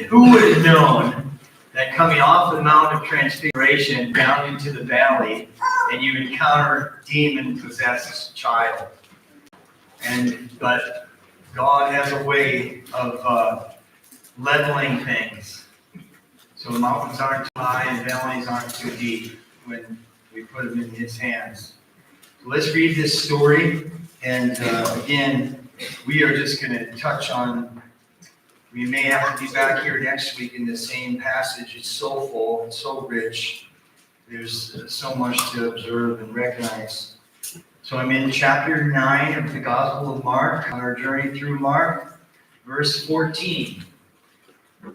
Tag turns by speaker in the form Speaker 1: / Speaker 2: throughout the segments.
Speaker 1: Who would have known that coming off the Mount of Transfiguration down into the valley, and you encounter demon-possessed child? But God has a way of leveling things. So mountains aren't too high and valleys aren't too deep when we put them in His hands. So let's read this story. And again, we are just going to touch on, we may have to be back here next week in the same passage. It's so full and so rich. There's so much to observe and recognize. So I'm in chapter 9 of the Gospel of Mark, on our journey through Mark, verse 14.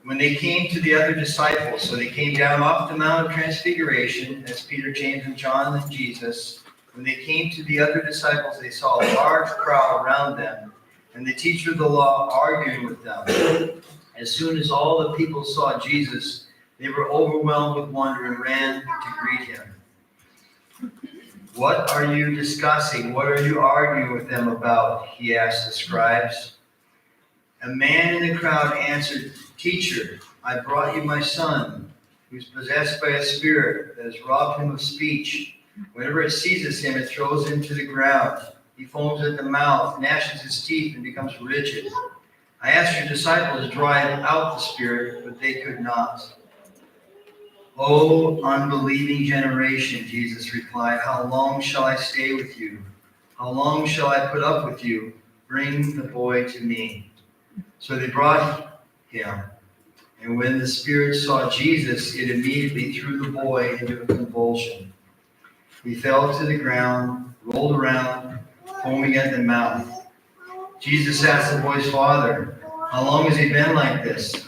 Speaker 1: When they came to the other disciples, so they came down off the Mount of Transfiguration, that's Peter, James, and John, and Jesus. When they came to the other disciples, they saw a large crowd around them, and the teacher of the law arguing with them. As soon as all the people saw Jesus, they were overwhelmed with wonder and ran to greet Him. What are you discussing? What are you arguing with them about? He asked the scribes. A man in the crowd answered, Teacher, I brought you my son, who is possessed by a spirit that has robbed him of speech. Whenever it seizes him, it throws him to the ground. He foams at the mouth, gnashes his teeth, and becomes rigid. I asked your disciples to drive out the spirit, but they could not. O unbelieving generation, Jesus replied, how long shall I stay with you? How long shall I put up with you? Bring the boy to me. So they brought him. And when the spirit saw Jesus, it immediately threw the boy into a convulsion. He fell to the ground, rolled around, foaming at the mouth. Jesus asked the boy's father, how long has he been like this?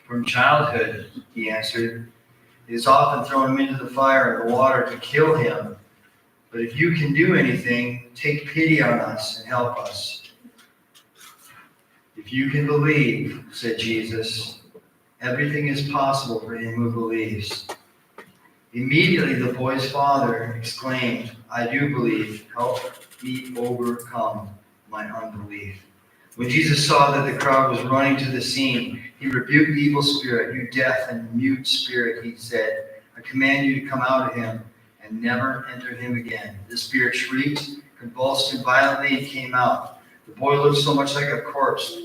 Speaker 1: From childhood, he answered. It has often thrown him into the fire and the water to kill him. But if you can do anything, take pity on us and help us. If you can believe, said Jesus, everything is possible for him who believes. Immediately the boy's father exclaimed, I do believe. Help me overcome my unbelief. When Jesus saw that the crowd was running to the scene, he rebuked the evil spirit. You deaf and mute spirit, he said, I command you to come out of him and never enter him again. The spirit shrieked, convulsed him violently, and came out. The boy looked so much like a corpse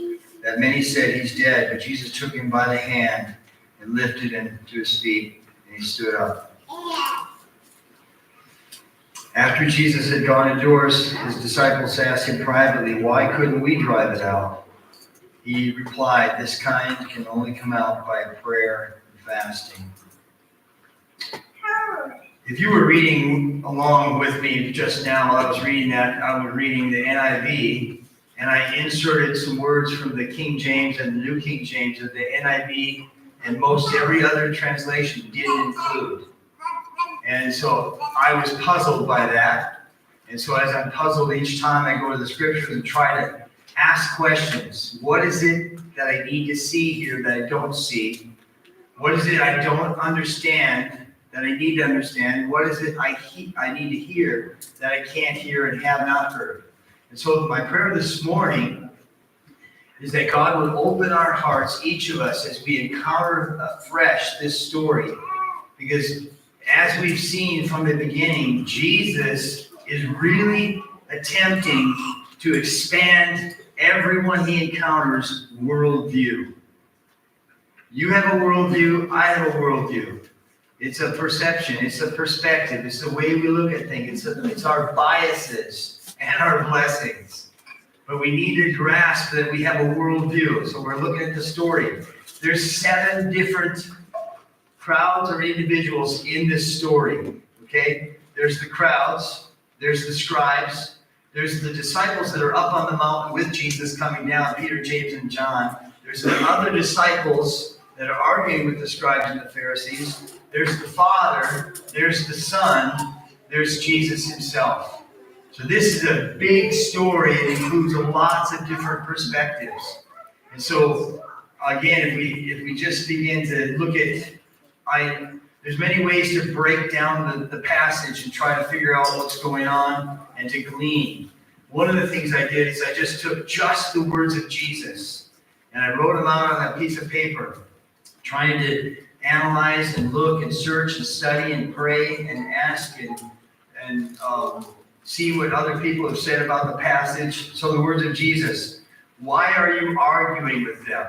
Speaker 1: that many said he's dead, but Jesus took him by the hand and lifted him to his feet, and he stood up. After Jesus had gone indoors, his disciples asked him privately, why couldn't we drive it out? He replied, this kind can only come out by prayer and fasting. If you were reading along with me just now, I was reading the NIV, and I inserted some words from the King James and the New King James that the NIV and most every other translation didn't include. And so I was puzzled by that. And so as I'm puzzled each time I go to the scriptures and try to ask questions. What is it that I need to see here that I don't see? What is it I don't understand that I need to understand? What is it I need to hear that I can't hear and have not heard? And so my prayer this morning is that God would open our hearts, each of us, as we encounter afresh this story. Because as we've seen from the beginning, Jesus is really attempting to expand everyone he encounters' worldview. You have a worldview, I have a worldview. It's a perception, it's a perspective, it's the way we look at things, it's our biases and our blessings. But we need to grasp that we have a worldview. So we're looking at the story. There's 7 different crowds or individuals in this story, okay? There's the crowds, there's the scribes, there's the disciples that are up on the mountain with Jesus coming down, Peter, James, and John. There's the other disciples that are arguing with the scribes and the Pharisees. There's the Father, there's the Son, there's Jesus himself. So this is a big story. It includes lots of different perspectives. And so, again, if we just begin to look at, there's many ways to break down the passage and try to figure out what's going on and to glean. One of the things I did is I just took just the words of Jesus and I wrote them out on a piece of paper. trying to analyze and look and search and study and pray and ask and see what other people have said about the passage. So the words of Jesus, why are you arguing with them?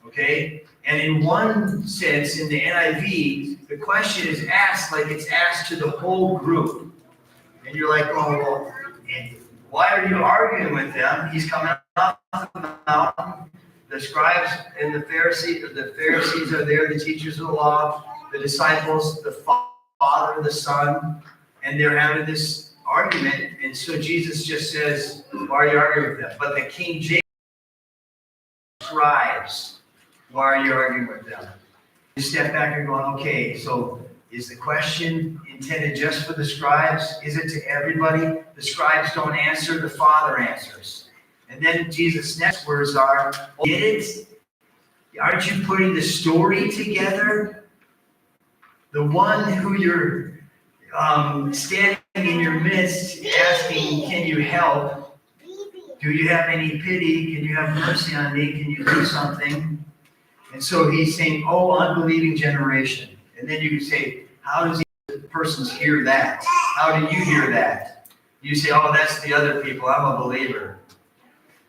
Speaker 1: Okay? And in one sense, in the NIV, the question is asked like it's asked to the whole group. And you're like, oh, well, why are you arguing with them? He's coming off the mountain. The scribes and the Pharisees are there, the teachers of the law, the disciples, the Father, the Son, and they're having this argument. And so Jesus just says, why are you arguing with them? But the King James scribes, why are you arguing with them? You step back and going, okay, so is the question intended just for the scribes? Is it to everybody? The scribes don't answer, the Father answers. And then Jesus' next words are, get it? Aren't you putting the story together? The one who you're standing in your midst asking, can you help? Do you have any pity? Can you have mercy on me? Can you do something? And so he's saying, oh, unbelieving generation. And then you can say, how does the persons hear that? How do you hear that? You say, oh, that's the other people. I'm a believer.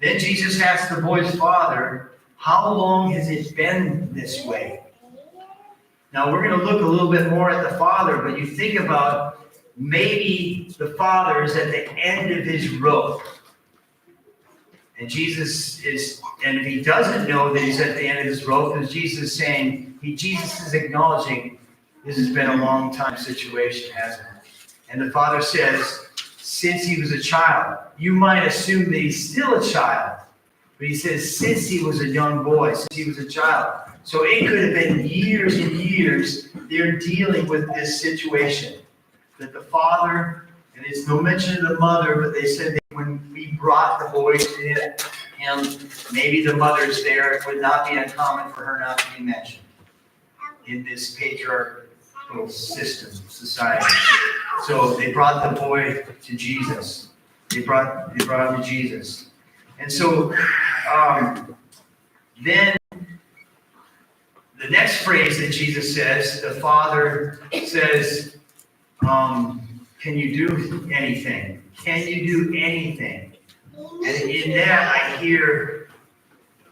Speaker 1: Then Jesus asked the boy's father, how long has it been this way? Now, we're going to look a little bit more at the father, but you think about maybe the father is at the end of his rope. And Jesus is, and if he doesn't know that he's at the end of his rope, because Jesus is saying, Jesus is acknowledging this has been a long time situation, hasn't it? And the father says, since he was a child, you might assume that he's still a child. But he says, since he was a young boy, since he was a child. So it could have been years and years they're dealing with this situation. That the father, and it's no mention of the mother, but they said that when we brought the boy to him, maybe the mother's there. It would not be uncommon for her not to be mentioned in this patriarchal system, society. So they brought the boy to Jesus. They brought him to Jesus. And so then the next phrase that Jesus says, the Father says, can you do anything? Can you do anything? And in that I hear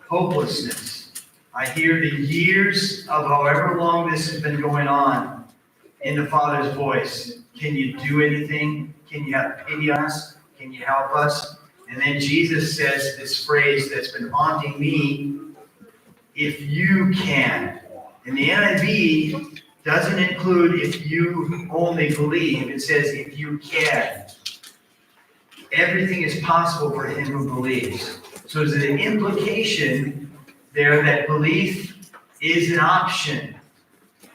Speaker 1: hopelessness. I hear the years of however long this has been going on in the Father's voice. Can you do anything? Can you have pity on us? Can you help us? And then Jesus says this phrase that's been haunting me, if you can. And the NIV doesn't include if you only believe. It says if you can. Everything is possible for him who believes. So there's an implication there that belief is an option.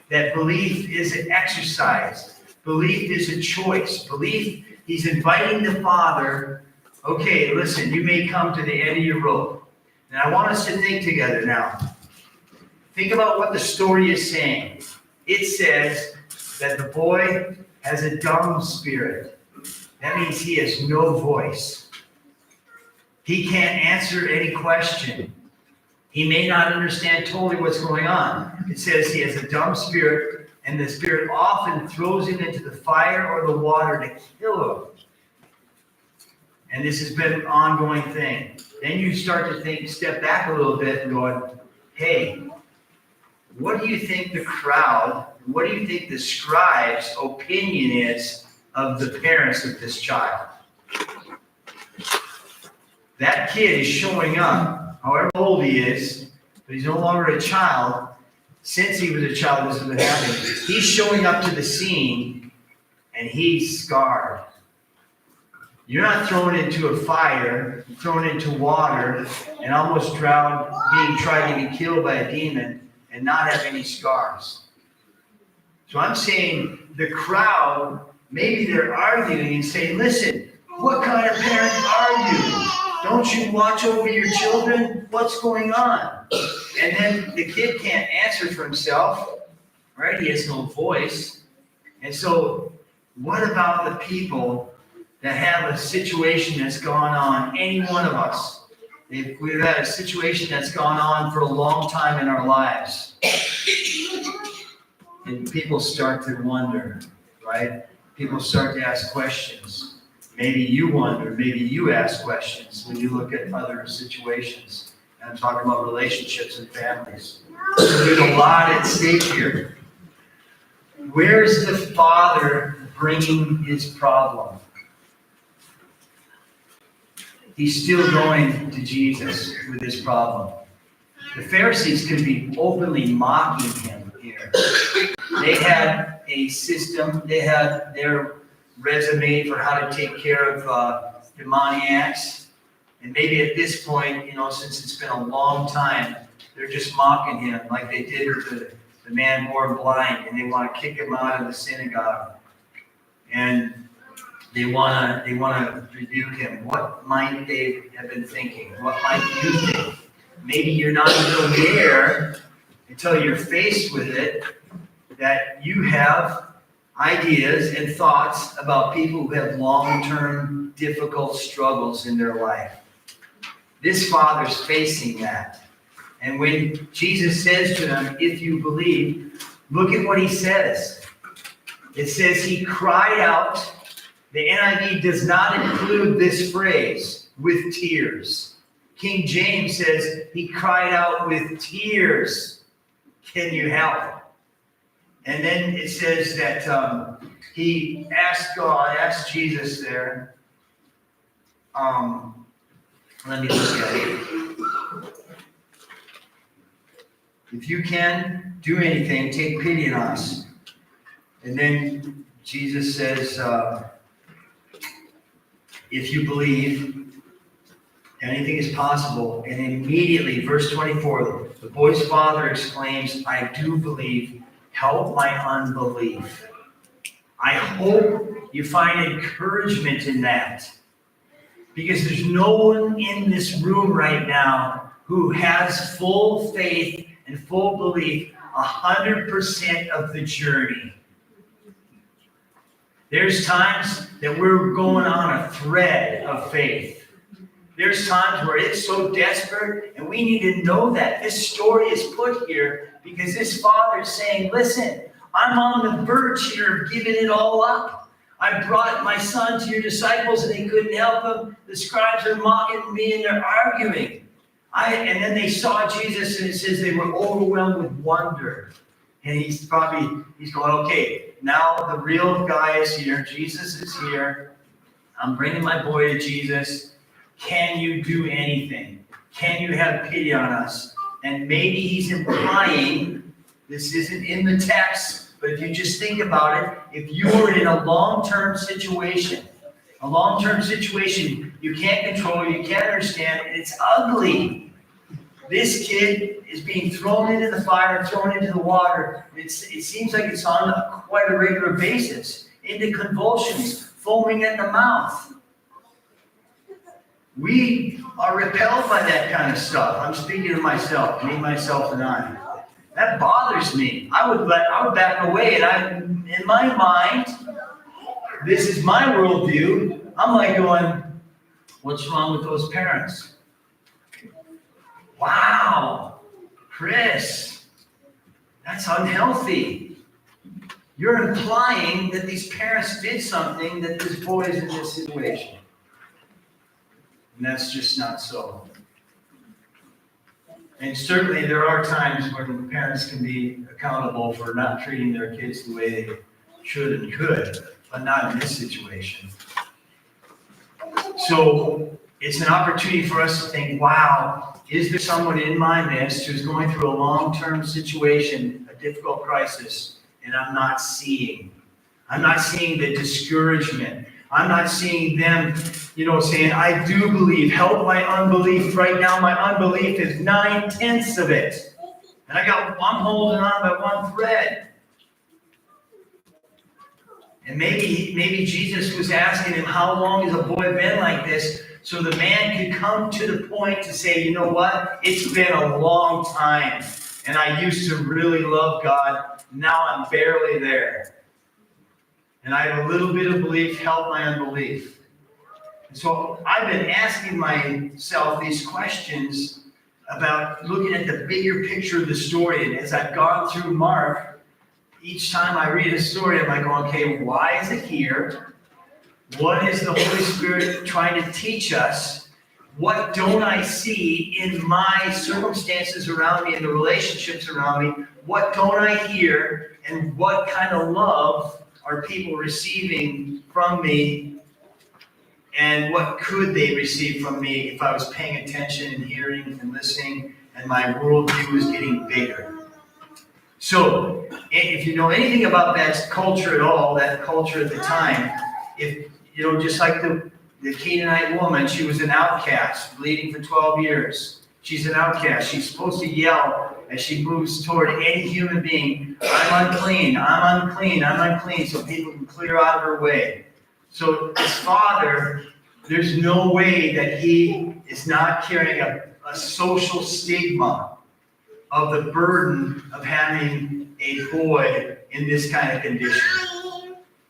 Speaker 1: That belief is an exercise. Belief is a choice. Belief, he's inviting the Father, okay, listen, you may come to the end of your rope. And I want us to think together now. Think about what the story is saying. It says that the boy has a dumb spirit. That means he has no voice. He can't answer any question. He may not understand totally what's going on. It says he has a dumb spirit, and the spirit often throws him into the fire or the water to kill him. And this has been an ongoing thing. Then you start to think, step back a little bit and go, hey, what do you think the crowd, what do you think the scribe's opinion is of the parents of this child? That kid is showing up, however old he is, but he's no longer a child. Since he was a child, this has been happening. He's showing up to the scene, and he's scarred. You're not thrown into a fire, thrown into water, and almost drowned, tried to be killed by a demon, and not have any scars. So I'm saying the crowd, maybe they're arguing and saying, listen, what kind of parent are you? Don't you watch over your children? What's going on? And then the kid can't answer for himself, right? He has no voice. And so what about the people that have a situation that's gone on, any one of us? We've had a situation that's gone on for a long time in our lives. And people start to wonder, right? People start to ask questions. Maybe you wonder, maybe you ask questions when you look at other situations. And I'm talking about relationships and families. There's a lot at stake here. Where's the Father bringing his problem? He's still going to Jesus with his problem. The Pharisees could be openly mocking him here. They had a system, they had their resume for how to take care of demoniacs. And maybe at this point, since it's been a long time, they're just mocking him like they did with the man born blind, and they want to kick him out of the synagogue. And they want to rebuke him. What might they have been thinking? What might you think? Maybe you're not even aware until you're faced with it that you have ideas and thoughts about people who have long-term difficult struggles in their life. This father's facing that. And when Jesus says to them, if you believe, look at what he says. It says he cried out. The NIV does not include this phrase, with tears. King James says he cried out with tears. Can you help? And then it says that he asked Jesus there. Let me look at it. If you can do anything, take pity on us. And then Jesus says, if you believe, anything is possible. And immediately, verse 24, the boy's father exclaims, I do believe, help my unbelief. I hope you find encouragement in that. Because there's no one in this room right now who has full faith and full belief 100% of the journey. There's times that we're going on a thread of faith. There's times where it's so desperate, and we need to know that. This story is put here because this father is saying, listen, I'm on the verge here of giving it all up. I brought my son to your disciples, and they couldn't help him. The scribes are mocking me, and they're arguing. And then they saw Jesus, and it says they were overwhelmed with wonder. And he's going, okay, now the real guy is here. Jesus is here. I'm bringing my boy to Jesus. Can you do anything? Can you have pity on us? And maybe he's implying, this isn't in the text, but if you just think about it, if you were in a long-term situation you can't control, you can't understand, and it's ugly. This kid is being thrown into the fire, thrown into the water. It seems like it's on quite a regular basis, into convulsions, foaming at the mouth. We are repelled by that kind of stuff. I'm speaking to myself, me, myself, and I. That bothers me. I would back away, and in my mind, this is my worldview. I'm like going, what's wrong with those parents? Wow, Chris, that's unhealthy. You're implying that these parents did something that this boy is in this situation. And that's just not so. And certainly there are times when parents can be accountable for not treating their kids the way they should and could, but not in this situation. So it's an opportunity for us to think, wow, is there someone in my midst who's going through a long-term situation, a difficult crisis, and I'm not seeing the discouragement. I'm not seeing them, saying, I do believe, help my unbelief. Right now, my unbelief is 9/10 of it. And I'm holding on by one thread. And maybe Jesus was asking him, how long has a boy been like this? So the man could come to the point to say, you know what? It's been a long time. And I used to really love God. Now I'm barely there. And I have a little bit of belief, help my unbelief. So I've been asking myself these questions about looking at the bigger picture of the story. And as I've gone through Mark, each time I read a story, I'm like, okay, why is it here? What is the Holy Spirit trying to teach us? What don't I see in my circumstances around me and the relationships around me? What don't I hear? And what kind of love are people receiving from me? And what could they receive from me if I was paying attention and hearing and listening and my worldview was getting bigger? So if you know anything about that culture at all, that culture at the time, if you know, just like the Canaanite woman, she was an outcast, bleeding for 12 years. She's an outcast. She's supposed to yell as she moves toward any human being, I'm unclean, I'm unclean, I'm unclean, so people can clear out of her way. So his father, there's no way that he is not carrying a social stigma of the burden of having a boy in this kind of condition.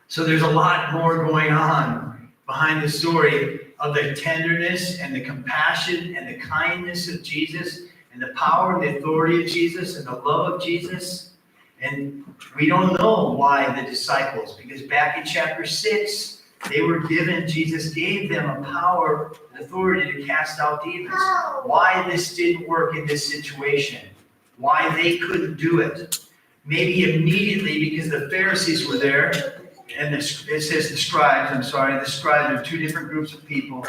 Speaker 1: So there's a lot more going on behind the story of the tenderness and the compassion and the kindness of Jesus and the power and the authority of Jesus and the love of Jesus. And we don't know why the disciples, because back in chapter 6, they were given, Jesus gave them a power and authority to cast out demons. Why this didn't work in this situation, why they couldn't do it. Maybe immediately because the Pharisees were there, and it says the scribes, the scribes are two different groups of people,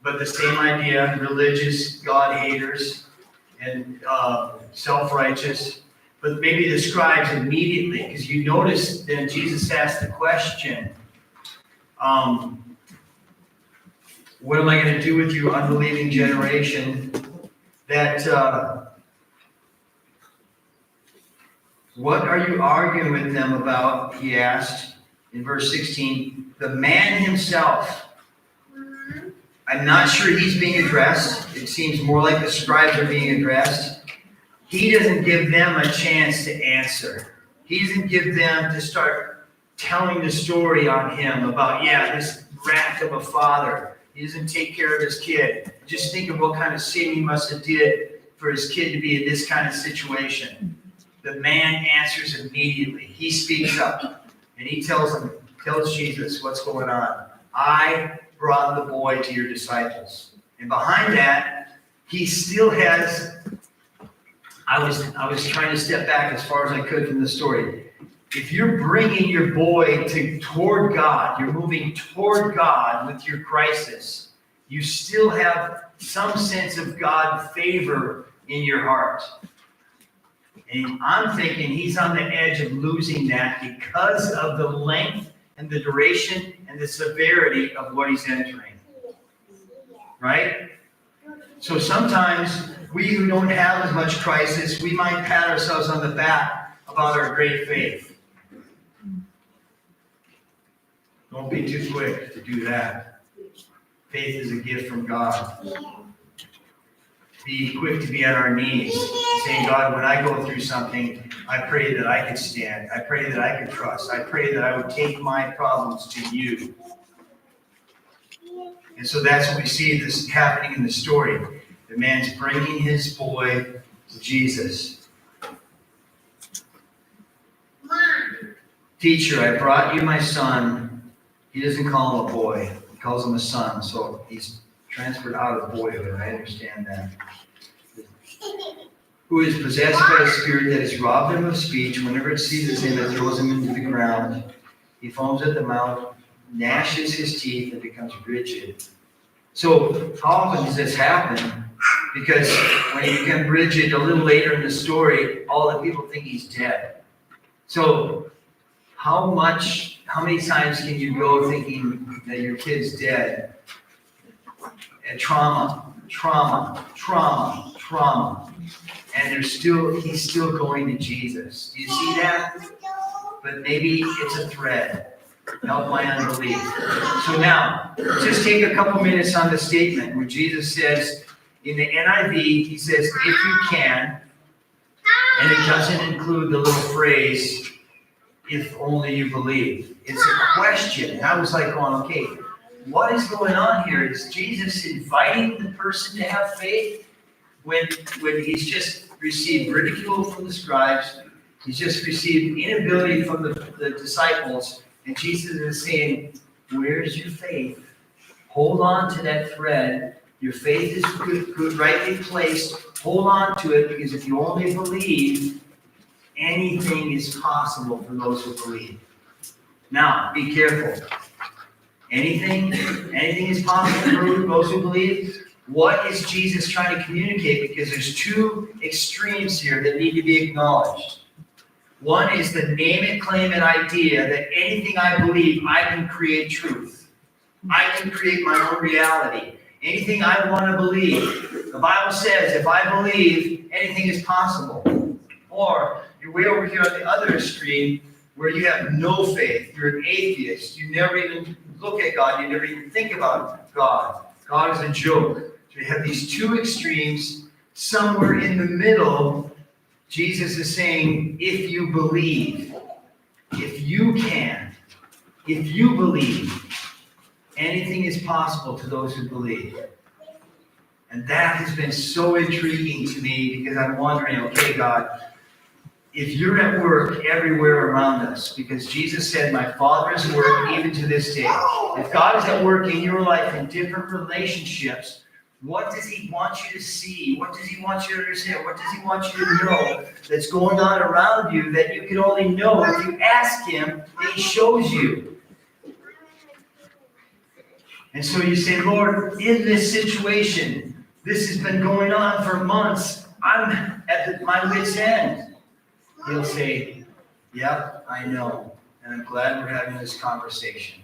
Speaker 1: but the same idea, religious, God haters, and self-righteous. But maybe the scribes immediately, because you notice that Jesus asked the question, what am I going to do with you unbelieving generation? What are you arguing with them about? He asked in verse 16. The man himself, I'm not sure he's being addressed. It seems more like the scribes are being addressed. He doesn't give them a chance to answer. He doesn't give them to start telling the story on him about, this rat of a father. He doesn't take care of his kid. Just think of what kind of sin he must have did for his kid to be in this kind of situation. The man answers immediately. He speaks up and he tells Jesus what's going on. I brought the boy to your disciples. And behind that, he still has, I was trying to step back as far as I could from the story. If you're bringing your boy toward God, you're moving toward God with your crisis, you still have some sense of God favor in your heart. And I'm thinking he's on the edge of losing that because of the length and the duration and the severity of what he's entering. Right? So sometimes we who don't have as much crisis, we might pat ourselves on the back about our great faith. Don't be too quick to do that. Faith is a gift from God. Be quick to be on our knees, saying, God, when I go through something, I pray that I can stand. I pray that I can trust. I pray that I would take my problems to you. And so that's what we see this happening in the story. The man's bringing his boy to Jesus. Mom. Teacher, I brought you my son. He doesn't call him a boy. He calls him a son. So he's transferred out of boyhood. I understand that. Who is possessed by a spirit that has robbed him of speech. Whenever it seizes him, it throws him into the ground. He foams at the mouth, gnashes his teeth, and becomes rigid. So how often does this happen? Because when he becomes rigid a little later in the story, all the people think he's dead. So how many times can you go thinking that your kid's dead? And trauma. And he's still going to Jesus. Do you see that? But maybe it's a thread. Help my unbelief. So now, just take a couple minutes on the statement where Jesus says, in the NIV, he says, if you can, and it doesn't include the little phrase, if only you believe. It's a question. And I was like going, okay, what is going on here? Is Jesus inviting the person to have faith when he's just received ridicule from the scribes, he's just received inability from the disciples, and Jesus is saying, where's your faith? Hold on to that thread. Your faith is good, rightly placed. Hold on to it, because if you only believe, anything is possible for those who believe. Now, be careful. Anything is possible for those who believe. What is Jesus trying to communicate? Because there's two extremes here that need to be acknowledged. One is the name it, claim it idea that anything I believe, I can create truth. I can create my own reality. Anything I want to believe. The Bible says if I believe, anything is possible. Or you're way over here on the other extreme where you have no faith. You're an atheist. You never even look at God. You never even think about God. God is a joke. So you have these two extremes. Somewhere in the middle, Jesus is saying, if you believe, if you can, if you believe, anything is possible to those who believe. And that has been so intriguing to me, because I'm wondering, okay, God, if you're at work everywhere around us, because Jesus said, my Father is at work even to this day. If God is at work in your life in different relationships, what does he want you to see? What does he want you to understand? What does he want you to know that's going on around you that you can only know if you ask him and he shows you? And so you say, Lord, in this situation, this has been going on for months. I'm at my wit's end. He'll say, yep, I know. And I'm glad we're having this conversation.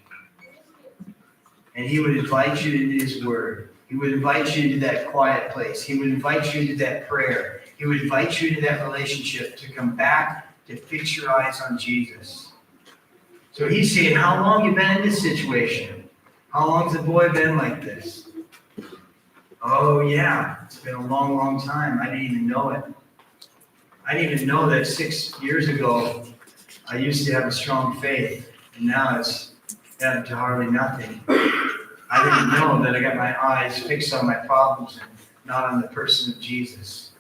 Speaker 1: And he would invite you into his word. He would invite you to that quiet place. He would invite you to that prayer. He would invite you to that relationship to come back, to fix your eyes on Jesus. So he's saying, how long have you been in this situation? How long has the boy been like this? Oh, yeah, it's been a long, long time. I didn't even know it. I didn't even know that 6 years ago, I used to have a strong faith, and now it's down to hardly nothing. I didn't know that I got my eyes fixed on my problems and not on the person of Jesus.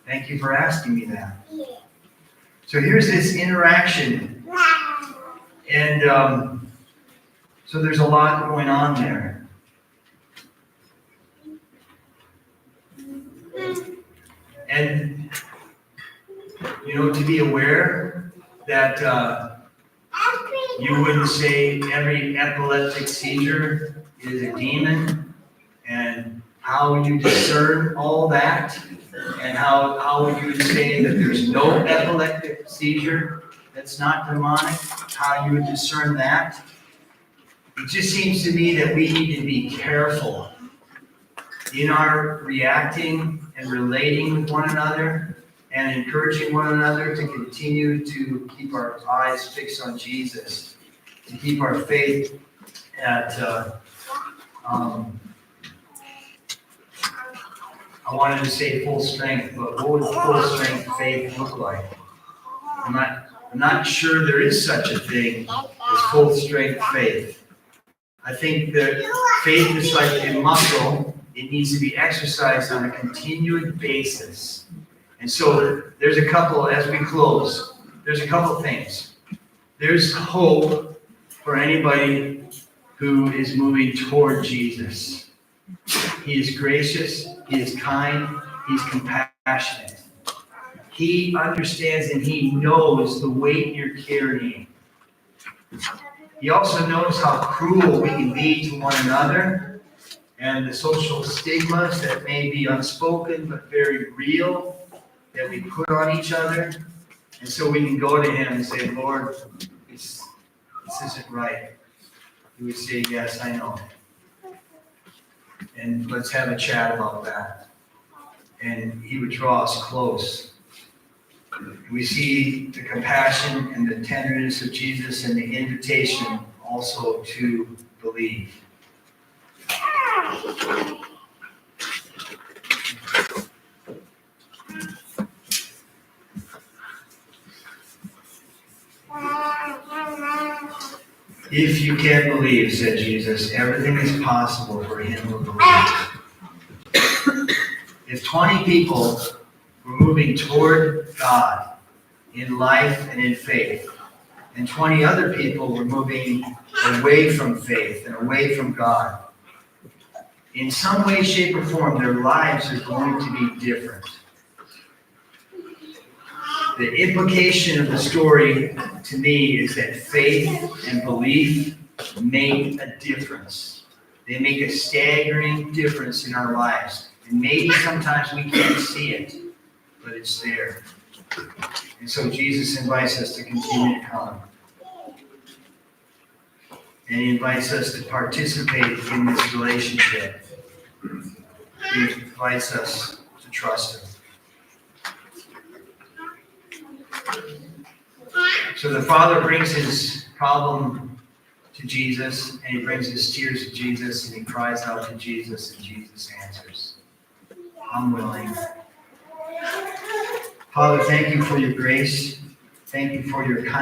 Speaker 1: Thank you for asking me that. So here's this interaction. And so there's a lot going on there. And, you know, to be aware that you wouldn't say every epileptic seizure is a demon, and how would you discern all that? And how would you say that there's no epileptic seizure that's not demonic? How you would discern that? It just seems to me that we need to be careful in our reacting and relating with one another and encouraging one another to continue to keep our eyes fixed on Jesus, to keep our faith at, I wanted to say full strength, but what would full strength faith look like? I'm not sure there is such a thing as full strength faith. I think that faith is like a muscle. It needs to be exercised on a continued basis. And so there's a couple, as we close, there's a couple things. There's hope for anybody who is moving toward Jesus. He is gracious, he is kind, he's compassionate. He understands and he knows the weight you're carrying. He also knows how cruel we can be to one another and the social stigmas that may be unspoken but very real that we put on each other. And so we can go to him and say, Lord, this isn't right. He would say, yes, I know. And let's have a chat about that. And he would draw us close. We see the compassion and the tenderness of Jesus and the invitation also to believe. If you can believe, said Jesus, everything is possible for him who believes. If 20 people were moving toward God in life and in faith, and 20 other people were moving away from faith and away from God, in some way, shape, or form, their lives are going to be different. The implication of the story to me is that faith and belief make a difference. They make a staggering difference in our lives. And maybe sometimes we can't see it, but it's there. And so Jesus invites us to continue to come. And he invites us to participate in this relationship. He invites us to trust him. So the father brings his problem to Jesus, and he brings his tears to Jesus, and he cries out to Jesus, and Jesus answers, I'm willing. Father, thank you for your grace. Thank you for your kindness.